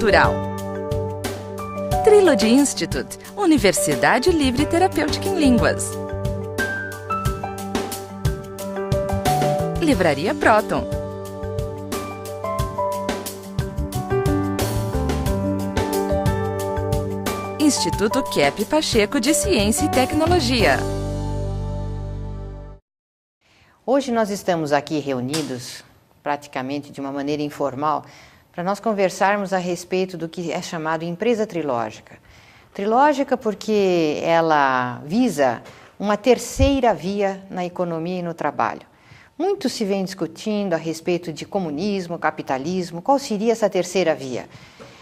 Cultural. Trilogy Institute, Universidade Livre Terapêutica em Línguas. Livraria Proton. Instituto Kepp Pacheco de Ciência e Tecnologia. Hoje nós estamos aqui reunidos, praticamente de uma maneira informal, para nós conversarmos a respeito do que é chamado empresa trilógica. Trilógica porque ela visa uma terceira via na economia e no trabalho. Muito se vem discutindo a respeito de comunismo, capitalismo, qual seria essa terceira via?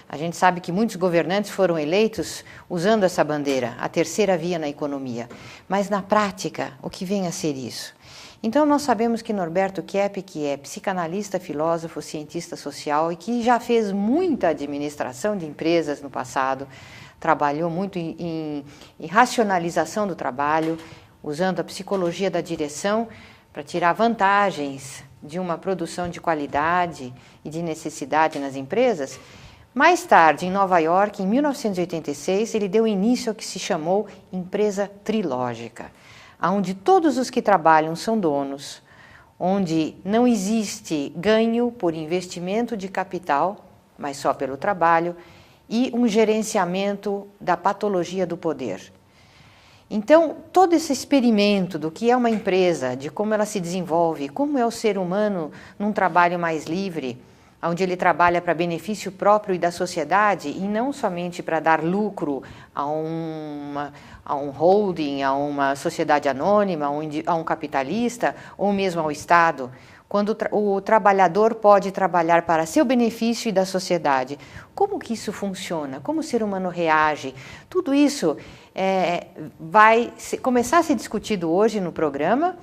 A gente sabe que muitos governantes foram eleitos usando essa bandeira, a terceira via na economia. Mas na prática, o que vem a ser isso? Então nós sabemos que Norberto Kepp, que é psicanalista, filósofo, cientista social e que já fez muita administração de empresas no passado, trabalhou muito em racionalização do trabalho, usando a psicologia da direção para tirar vantagens de uma produção de qualidade e de necessidade nas empresas. Mais tarde, em Nova York, em 1986, ele deu início ao que se chamou empresa trilógica, onde todos os que trabalham são donos, onde não existe ganho por investimento de capital, mas só pelo trabalho, e um gerenciamento da patologia do poder. Então, todo esse experimento do que é uma empresa, de como ela se desenvolve, como é o ser humano num trabalho mais livre, onde ele trabalha para benefício próprio e da sociedade e não somente para dar lucro a um holding, a uma sociedade anônima, a um capitalista ou mesmo ao Estado, quando o trabalhador pode trabalhar para seu benefício e da sociedade. Como que isso funciona? Como o ser humano reage? Tudo isso vai começar a ser discutido hoje no programa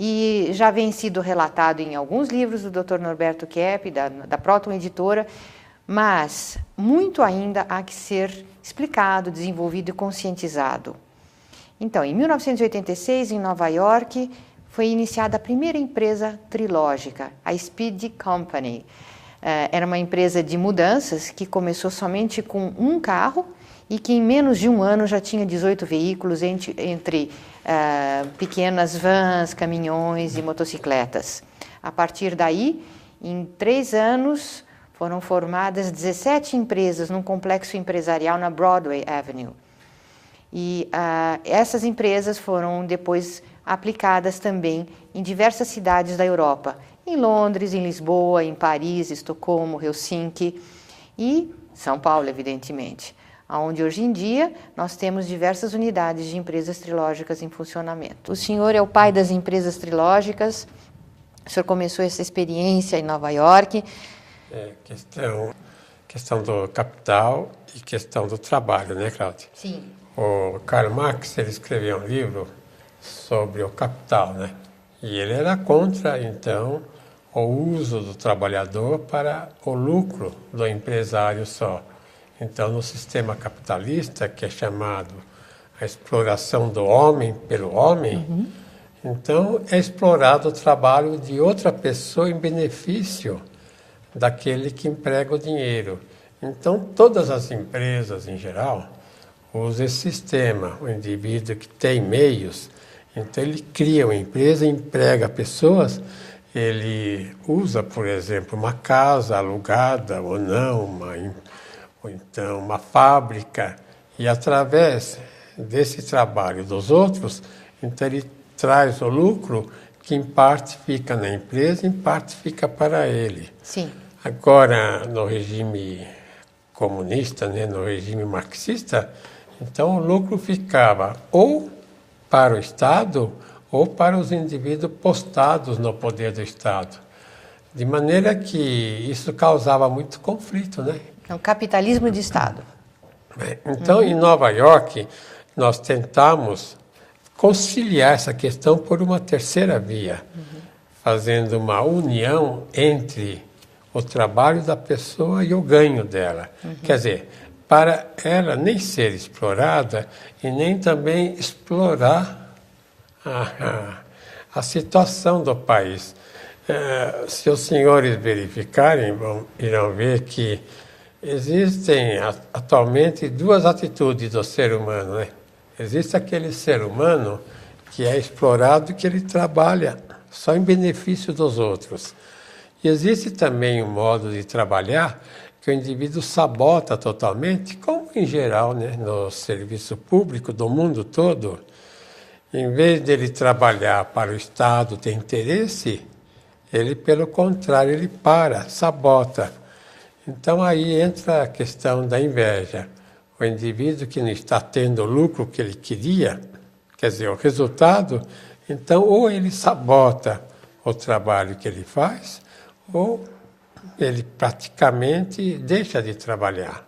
e já vem sido relatado em alguns livros do Dr. Norberto Kepp, da Proton Editora, mas muito ainda há que ser explicado, desenvolvido e conscientizado. Então, em 1986, em Nova York, foi iniciada a primeira empresa trilógica, a Speed Company. Era uma empresa de mudanças que começou somente com um carro e que em menos de um ano já tinha 18 veículos entre pequenas vans, caminhões e motocicletas. A partir daí, em 3 anos, foram formadas 17 empresas num complexo empresarial na Broadway Avenue. E essas empresas foram depois aplicadas também em diversas cidades da Europa, em Londres, em Lisboa, em Paris, Estocolmo, Helsinki e São Paulo, evidentemente, onde hoje em dia nós temos diversas unidades de empresas trilógicas em funcionamento. O senhor é o pai das empresas trilógicas, o senhor começou essa experiência em Nova York. Questão do capital e questão do trabalho, né, Cláudia? Sim. O Karl Marx, ele escreveu um livro sobre o capital, né? E ele era contra, então, o uso do trabalhador para o lucro do empresário só. Então, no sistema capitalista, que é chamado a exploração do homem pelo homem, então é explorado o trabalho de outra pessoa em benefício daquele que emprega o dinheiro. Então, todas as empresas, em geral, usam esse sistema. O indivíduo que tem meios, então ele cria uma empresa, emprega pessoas, ele usa, por exemplo, uma casa alugada ou não, ou então uma fábrica, e através desse trabalho dos outros, então ele traz o lucro que em parte fica na empresa, em parte fica para ele. Sim. Agora, no regime comunista, né, no regime marxista, então o lucro ficava ou para o Estado ou para os indivíduos postados no poder do Estado. De maneira que isso causava muito conflito, né? É um capitalismo de Estado. Então, em Nova York, nós tentamos conciliar essa questão por uma terceira via, fazendo uma união entre o trabalho da pessoa e o ganho dela. Quer dizer, para ela nem ser explorada e nem também explorar a situação do país. Se os senhores verificarem, irão ver que Existem atualmente duas atitudes do ser humano, né? Existe aquele ser humano que é explorado e que ele trabalha só em benefício dos outros. E existe também um modo de trabalhar que o indivíduo sabota totalmente, como em geral, né, no serviço público do mundo todo. Em vez dele trabalhar para o Estado ter interesse, ele, pelo contrário, ele sabota. Então aí entra a questão da inveja. O indivíduo que não está tendo o lucro que ele queria, quer dizer, o resultado, então ou ele sabota o trabalho que ele faz, ou ele praticamente deixa de trabalhar.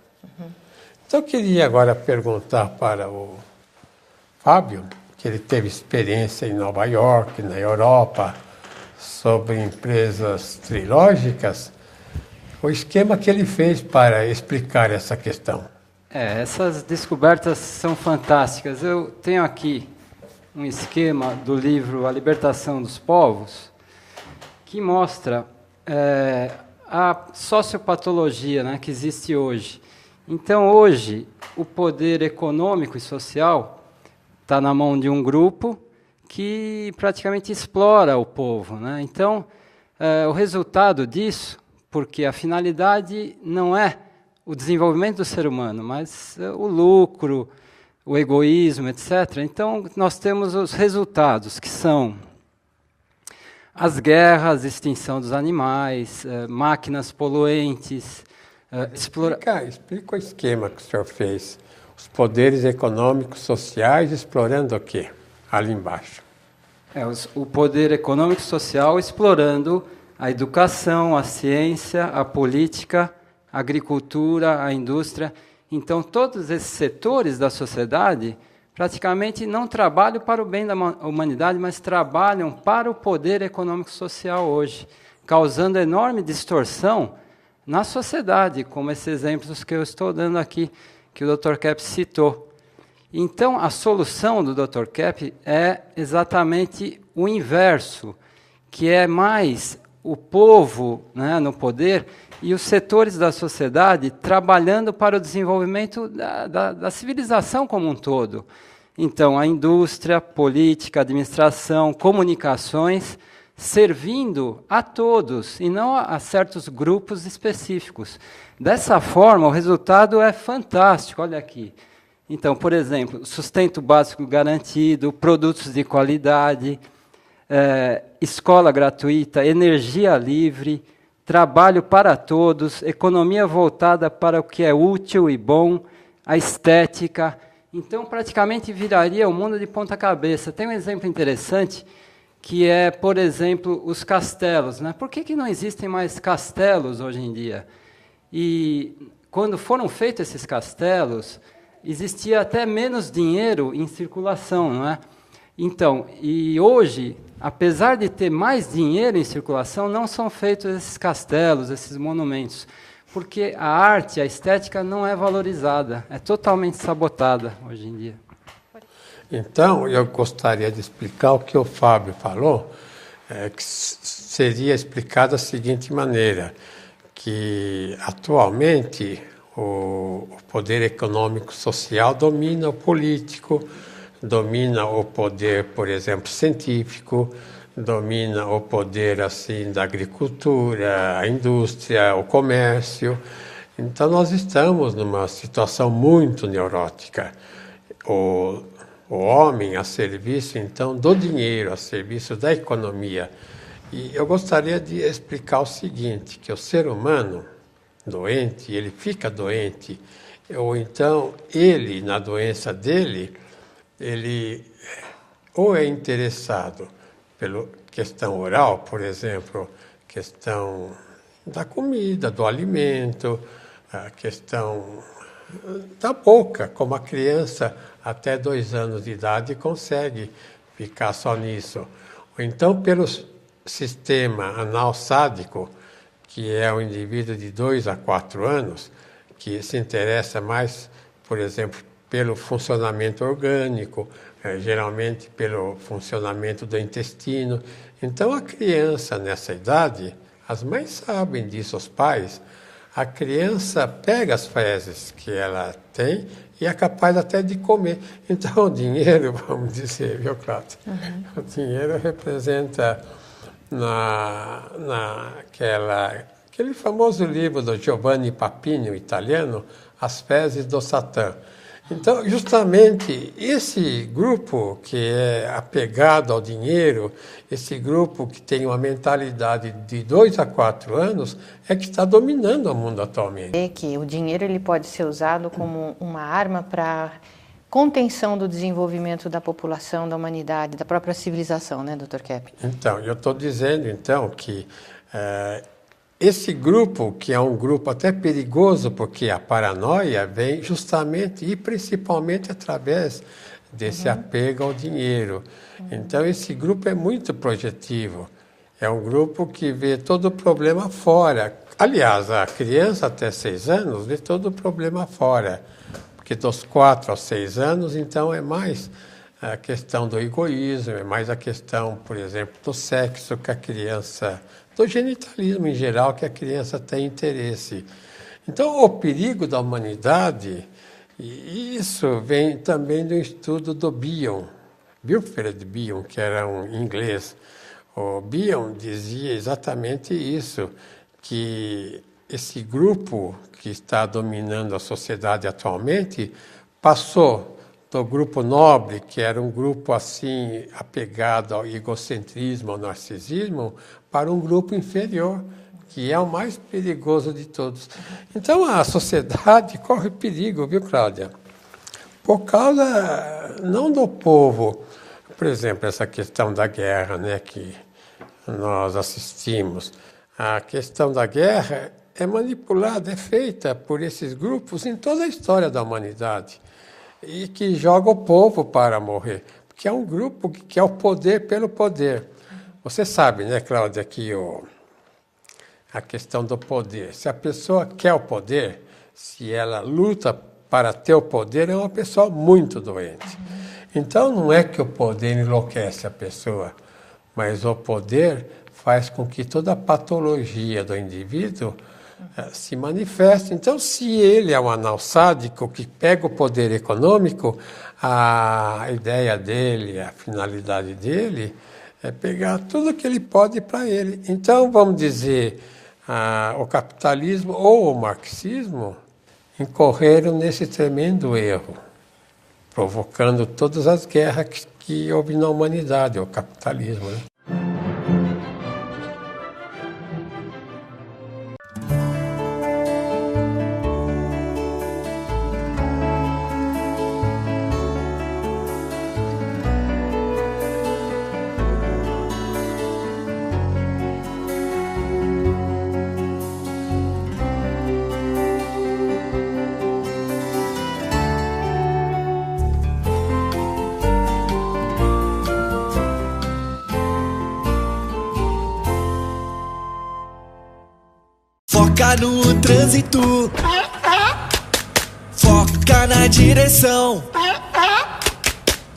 Então eu queria agora perguntar para o Fábio, que ele teve experiência em Nova York, na Europa, sobre empresas trilógicas, o esquema que ele fez para explicar essa questão. Essas descobertas são fantásticas. Eu tenho aqui um esquema do livro A Libertação dos Povos, que mostra a sociopatologia, né, que existe hoje. Então, hoje, o poder econômico e social está na mão de um grupo que praticamente explora o povo, né? Então, o resultado disso, porque a finalidade não é o desenvolvimento do ser humano, mas o lucro, o egoísmo, etc. Então, nós temos os resultados, que são as guerras, extinção dos animais, máquinas poluentes. Explica o esquema que o senhor fez. Os poderes econômicos sociais explorando o quê? Ali embaixo. O poder econômico social explorando a educação, a ciência, a política, a agricultura, a indústria. Então, todos esses setores da sociedade praticamente não trabalham para o bem da humanidade, mas trabalham para o poder econômico social hoje, causando enorme distorção na sociedade, como esses exemplos que eu estou dando aqui, que o Dr. Kepp citou. Então, a solução do Dr. Kepp é exatamente o inverso, que é mais o povo, né, no poder e os setores da sociedade trabalhando para o desenvolvimento da civilização como um todo. Então, a indústria, política, administração, comunicações, servindo a todos e não a certos grupos específicos. Dessa forma, o resultado é fantástico. Olha aqui. Então, por exemplo, sustento básico garantido, produtos de qualidade, escola gratuita, energia livre, trabalho para todos, economia voltada para o que é útil e bom, a estética. Então, praticamente viraria o mundo de ponta cabeça. Tem um exemplo interessante, que é, por exemplo, os castelos, né? Por que não existem mais castelos hoje em dia? E quando foram feitos esses castelos, existia até menos dinheiro em circulação, não é? Então, e hoje, apesar de ter mais dinheiro em circulação, não são feitos esses castelos, esses monumentos, porque a arte, a estética não é valorizada, é totalmente sabotada hoje em dia. Então, eu gostaria de explicar o que o Fábio falou, que seria explicado da seguinte maneira, que atualmente o poder econômico social domina o político, domina o poder, por exemplo, científico, domina o poder assim da agricultura, a indústria, o comércio. Então nós estamos numa situação muito neurótica. O homem a serviço então do dinheiro, a serviço da economia. E eu gostaria de explicar o seguinte, que o ser humano doente, ele fica doente, ou então ele, na doença dele, ele ou é interessado pela questão oral, por exemplo, questão da comida, do alimento, a questão da boca, como a criança até 2 anos de idade consegue ficar só nisso. Ou então pelo sistema anal sádico, que é o indivíduo de 2 a 4 anos, que se interessa mais, por exemplo, pelo funcionamento orgânico, geralmente pelo funcionamento do intestino. Então, a criança nessa idade, as mães sabem disso, os pais, a criança pega as fezes que ela tem e é capaz até de comer. Então, o dinheiro, vamos dizer, viu, Cláudia? O dinheiro representa aquele famoso livro do Giovanni Papini, italiano, As Fezes do Satã. Então, justamente, esse grupo que é apegado ao dinheiro, esse grupo que tem uma mentalidade de 2 a 4 anos, é que está dominando o mundo atualmente. É que o dinheiro ele pode ser usado como uma arma para contenção do desenvolvimento da população, da humanidade, da própria civilização, né, Dr. Kepp? Então, eu estou dizendo, então, que esse grupo, que é um grupo até perigoso, porque a paranoia vem justamente e principalmente através desse apego ao dinheiro. Então, esse grupo é muito projetivo. É um grupo que vê todo o problema fora. Aliás, a criança até 6 anos vê todo o problema fora. Porque dos 4 aos 6 anos, então, é mais a questão do egoísmo, é mais a questão, por exemplo, do sexo que a criança... do genitalismo em geral, que a criança tem interesse. Então, o perigo da humanidade, e isso vem também do estudo do Bion, Wilfred Bion, que era um inglês. O Bion dizia exatamente isso, que esse grupo que está dominando a sociedade atualmente passou do grupo nobre, que era um grupo assim apegado ao egocentrismo, ao narcisismo, para um grupo inferior, que é o mais perigoso de todos. Então, a sociedade corre perigo, viu, Cláudia? Por causa, não do povo, por exemplo, essa questão da guerra, né, que nós assistimos. A questão da guerra é manipulada, é feita por esses grupos em toda a história da humanidade, e que joga o povo para morrer, porque é um grupo que quer o poder pelo poder. Você sabe, né, Cláudia, que a questão do poder, se a pessoa quer o poder, se ela luta para ter o poder, é uma pessoa muito doente. Então, não é que o poder enlouquece a pessoa, mas o poder faz com que toda a patologia do indivíduo se manifesta. Então, se ele é um analsádico que pega o poder econômico, a ideia dele, a finalidade dele é pegar tudo que ele pode para ele. Então, vamos dizer, o capitalismo ou o marxismo incorreram nesse tremendo erro, provocando todas as guerras que houve na humanidade, o capitalismo, né? Foca no trânsito, foca na direção,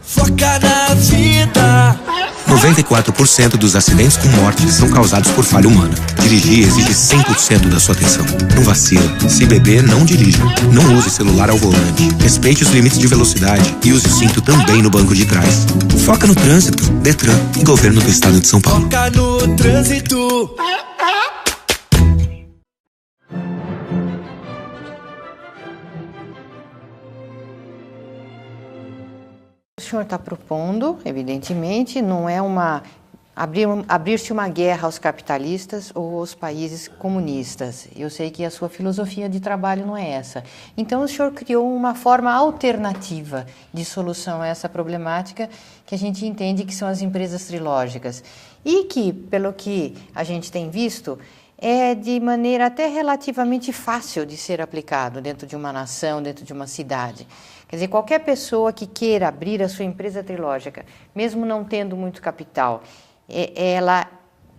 foca na vida. 94% dos acidentes com morte são causados por falha humana. Dirigir exige 100% da sua atenção. Não vacila. Se beber, não dirija. Não use celular ao volante. Respeite os limites de velocidade e use o cinto também no banco de trás. Foca no trânsito. Detran e Governo do Estado de São Paulo. Foca no trânsito. O senhor está propondo, evidentemente, não é abrir-se uma guerra aos capitalistas ou aos países comunistas. Eu sei que a sua filosofia de trabalho não é essa. Então, o senhor criou uma forma alternativa de solução a essa problemática, que a gente entende que são as empresas trilógicas. E que, pelo que a gente tem visto, é de maneira até relativamente fácil de ser aplicado dentro de uma nação, dentro de uma cidade. Quer dizer, qualquer pessoa que queira abrir a sua empresa trilógica, mesmo não tendo muito capital, ela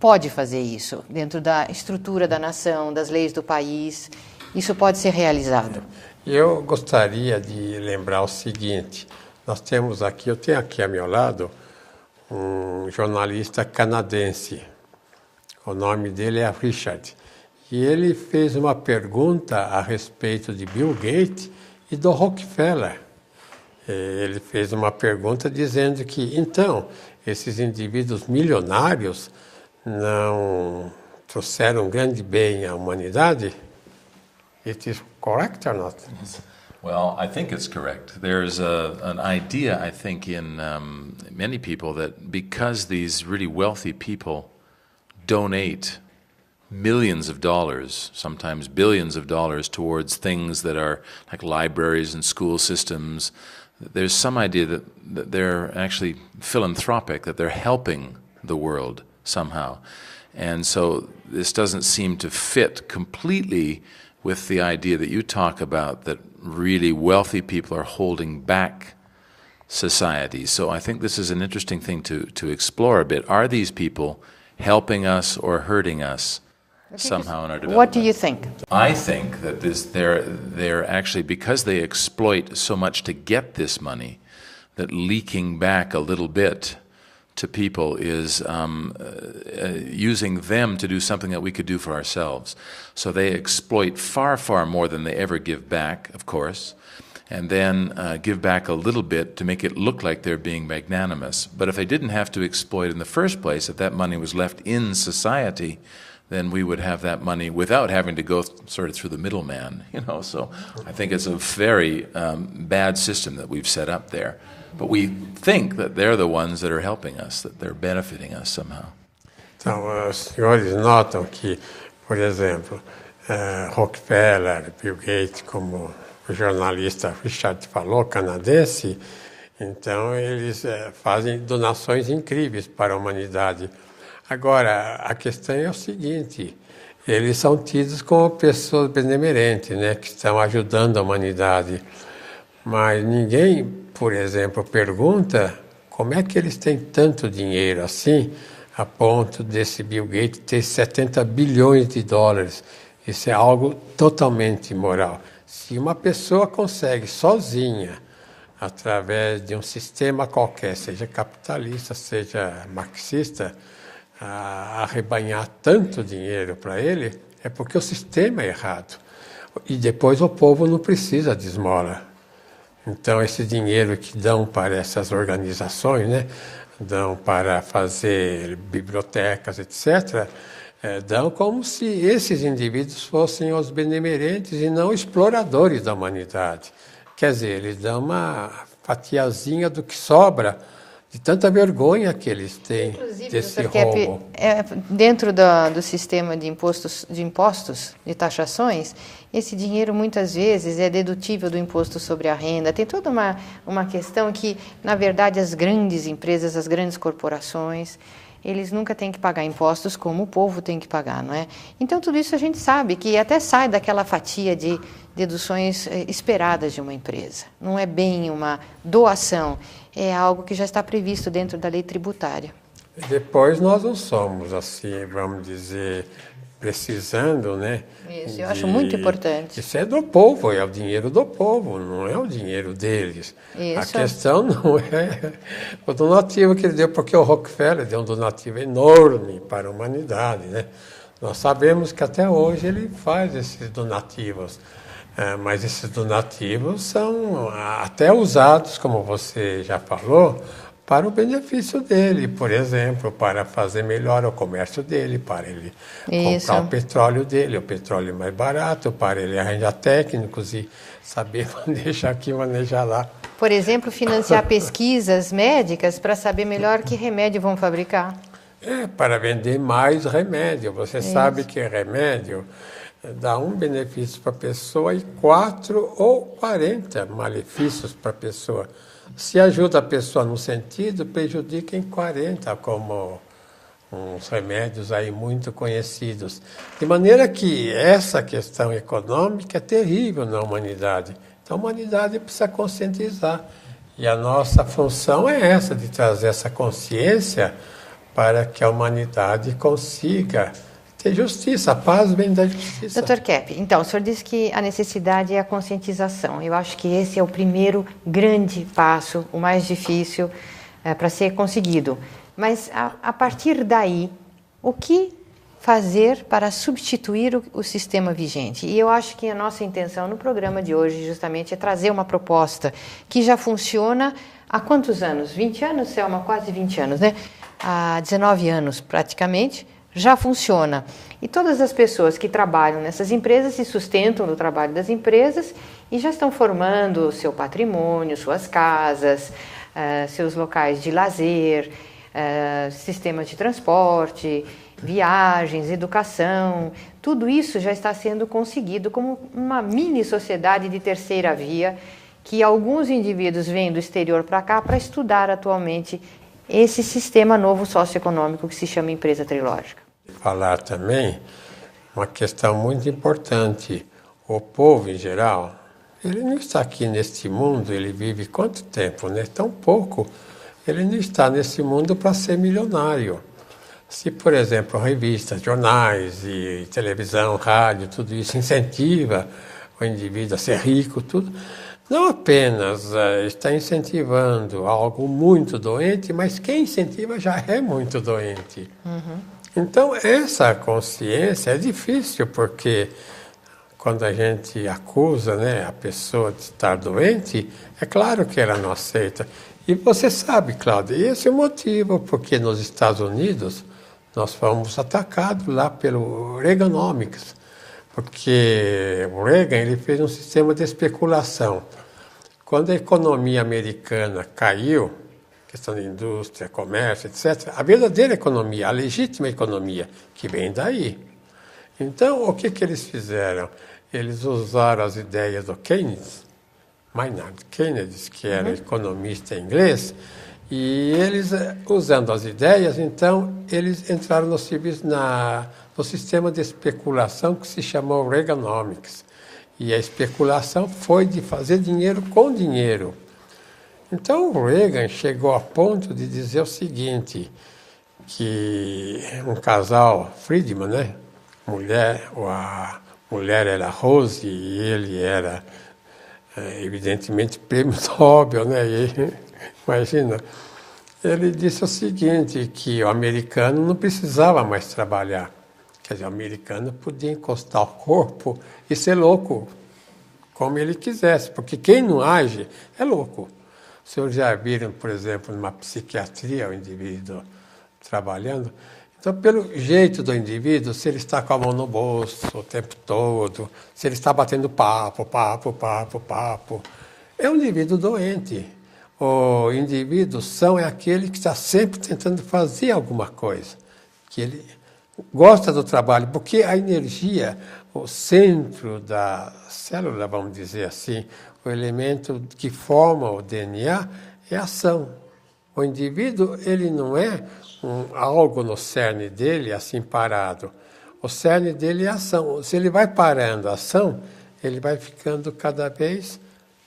pode fazer isso dentro da estrutura da nação, das leis do país. Isso pode ser realizado. Eu gostaria de lembrar o seguinte: nós temos aqui, eu tenho aqui ao meu lado um jornalista canadense. O nome dele é Richard. e ele fez uma pergunta a respeito de Bill Gates e do Rockefeller. Ele fez uma pergunta dizendo que, então, esses indivíduos milionários não trouxeram grande bem à humanidade? It is correct or not? Well, I think it's correct. There's an idea, I think, in many people that because these really wealthy people donate millions of dollars, sometimes billions of dollars, towards things that are like libraries and school systems, there's some idea that they're actually philanthropic, that they're helping the world somehow. And so this doesn't seem to fit completely with the idea that you talk about, that really wealthy people are holding back society. So I think this is an interesting thing to explore a bit. Are these people helping us or hurting us somehow in our development? What do you think? I think that they're actually, because they exploit so much to get this money, that leaking back a little bit to people is using them to do something that we could do for ourselves. So they exploit far, far more than they ever give back, of course, and then give back a little bit to make it look like they're being magnanimous. But if they didn't have to exploit in the first place, if that money was left in society, then we would have that money without having to go sort of through the middleman, you know. So I think it's a very bad system that we've set up there. But we think that they're the ones that are helping us, that they're benefiting us somehow. Então, os senhores notam que, por exemplo, Rockefeller, Bill Gates, como o jornalista Richard falou, canadense, então eles fazem donações incríveis para a humanidade. Agora, a questão é o seguinte, eles são tidos como pessoas benemerentes, né, que estão ajudando a humanidade. Mas ninguém, por exemplo, pergunta como é que eles têm tanto dinheiro assim, a ponto desse Bill Gates ter 70 bilhões de dólares. Isso é algo totalmente imoral. Se uma pessoa consegue sozinha, através de um sistema qualquer, seja capitalista, seja marxista, arrebanhar tanto dinheiro para ele, é porque o sistema é errado. E depois o povo não precisa de esmola. Então, esse dinheiro que dão para essas organizações, né, dão para fazer bibliotecas, etc., dão como se esses indivíduos fossem os benemerentes e não exploradores da humanidade. Quer dizer, eles dão uma fatiazinha do que sobra, de tanta vergonha que eles têm. Inclusive, desse roubo. Dentro do sistema de impostos, de taxações, esse dinheiro muitas vezes é dedutível do imposto sobre a renda. Tem toda uma questão que, na verdade, as grandes empresas, as grandes corporações, eles nunca têm que pagar impostos como o povo tem que pagar, não é? Então, tudo isso a gente sabe que até sai daquela fatia de deduções esperadas de uma empresa. Não é bem uma doação, é algo que já está previsto dentro da lei tributária. Depois nós não somos assim, vamos dizer, precisando, né? Isso, eu acho muito importante. Isso é do povo, é o dinheiro do povo, não é o dinheiro deles. Isso. A questão não é o donativo que ele deu, porque o Rockefeller deu um donativo enorme para a humanidade, né? Nós sabemos que até hoje ele faz esses donativos, mas esses donativos são até usados, como você já falou, para o benefício dele, por exemplo, para fazer melhor o comércio dele, para ele comprar o petróleo dele, o petróleo mais barato, para ele arranjar técnicos e saber manejar aqui, manejar lá. Por exemplo, financiar pesquisas médicas para saber melhor que remédio vão fabricar. Para vender mais remédio. Você sabe que remédio dá um benefício para a pessoa e 4 ou 40 malefícios para a pessoa. Se ajuda a pessoa num sentido, prejudica em 40, como uns remédios aí muito conhecidos. De maneira que essa questão econômica é terrível na humanidade. Então a humanidade precisa conscientizar. E a nossa função é essa, de trazer essa consciência para que a humanidade consiga ter justiça. A paz vem da justiça. Dr. Kepp, então, o senhor disse que a necessidade é a conscientização. Eu acho que esse é o primeiro grande passo, o mais difícil para ser conseguido. Mas, a partir daí, o que fazer para substituir o sistema vigente? E eu acho que a nossa intenção no programa de hoje justamente é trazer uma proposta que já funciona há quantos anos? 20 anos, Selma? Quase 20 anos, né? Há 19 anos praticamente, já funciona. E todas as pessoas que trabalham nessas empresas se sustentam do trabalho das empresas e já estão formando seu patrimônio, suas casas, seus locais de lazer, sistemas de transporte, viagens, educação. Tudo isso já está sendo conseguido como uma mini sociedade de terceira via que alguns indivíduos vêm do exterior para cá para estudar atualmente esse sistema novo socioeconômico que se chama empresa trilógica. Falar também uma questão muito importante. O povo, em geral, ele não está aqui neste mundo, ele vive quanto tempo, né? Tão pouco. Ele não está nesse mundo para ser milionário. Se, por exemplo, revistas, jornais e televisão, rádio, tudo isso incentiva o indivíduo a ser rico, tudo, não apenas está incentivando algo muito doente, mas quem incentiva já é muito doente. Então, essa consciência é difícil, porque quando a gente acusa, né, a pessoa de estar doente, é claro que ela não aceita. E você sabe, Cláudia, esse é o motivo porque nos Estados Unidos nós fomos atacados lá pelo Reaganomics, porque o Reagan ele fez um sistema de especulação. Quando a economia americana caiu, questão de indústria, comércio, etc., a verdadeira economia, a legítima economia, que vem daí. Então, o que eles fizeram? Eles usaram as ideias do Keynes, Maynard Keynes, que era economista inglês, e eles, usando as ideias, então, eles entraram no sistema de especulação que se chamou Reaganomics. E a especulação foi de fazer dinheiro com dinheiro. Então, o Reagan chegou a ponto de dizer o seguinte, que um casal, Friedman, né? A mulher era Rose e ele era, evidentemente, prêmio Nobel, né? E, imagina, ele disse o seguinte, que o americano não precisava mais trabalhar. Quer dizer, o americano podia encostar o corpo e ser louco, como ele quisesse, porque quem não age é louco. Os senhores já viram, por exemplo, numa psiquiatria, o indivíduo trabalhando. Então, pelo jeito do indivíduo, se ele está com a mão no bolso o tempo todo, se ele está batendo papo, é um indivíduo doente. O indivíduo são é aquele que está sempre tentando fazer alguma coisa, que ele gosta do trabalho, porque a energia, o centro da célula, vamos dizer assim, o elemento que forma o DNA é a ação. O indivíduo, ele não é algo no cerne dele, assim, parado. O cerne dele é a ação. Se ele vai parando a ação, ele vai ficando cada vez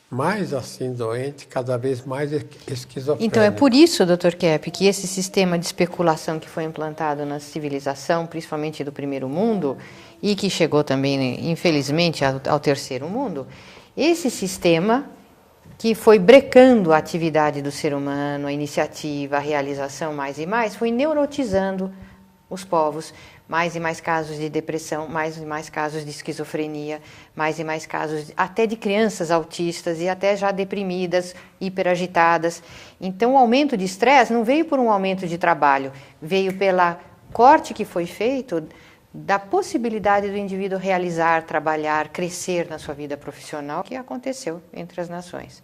mais assim doente, cada vez mais esquizofrênico. Então é por isso, Dr. Kepp, que esse sistema de especulação que foi implantado na civilização, principalmente do primeiro mundo, e que chegou também, infelizmente, ao terceiro mundo, esse sistema que foi brecando a atividade do ser humano, a iniciativa, a realização mais e mais, foi neurotizando os povos. Mais e mais casos de depressão, mais e mais casos de esquizofrenia, mais e mais casos até de crianças autistas e até já deprimidas, hiperagitadas. Então, o aumento de estresse não veio por um aumento de trabalho, veio pela corte que foi feito da possibilidade do indivíduo realizar, trabalhar, crescer na sua vida profissional, que aconteceu entre as nações.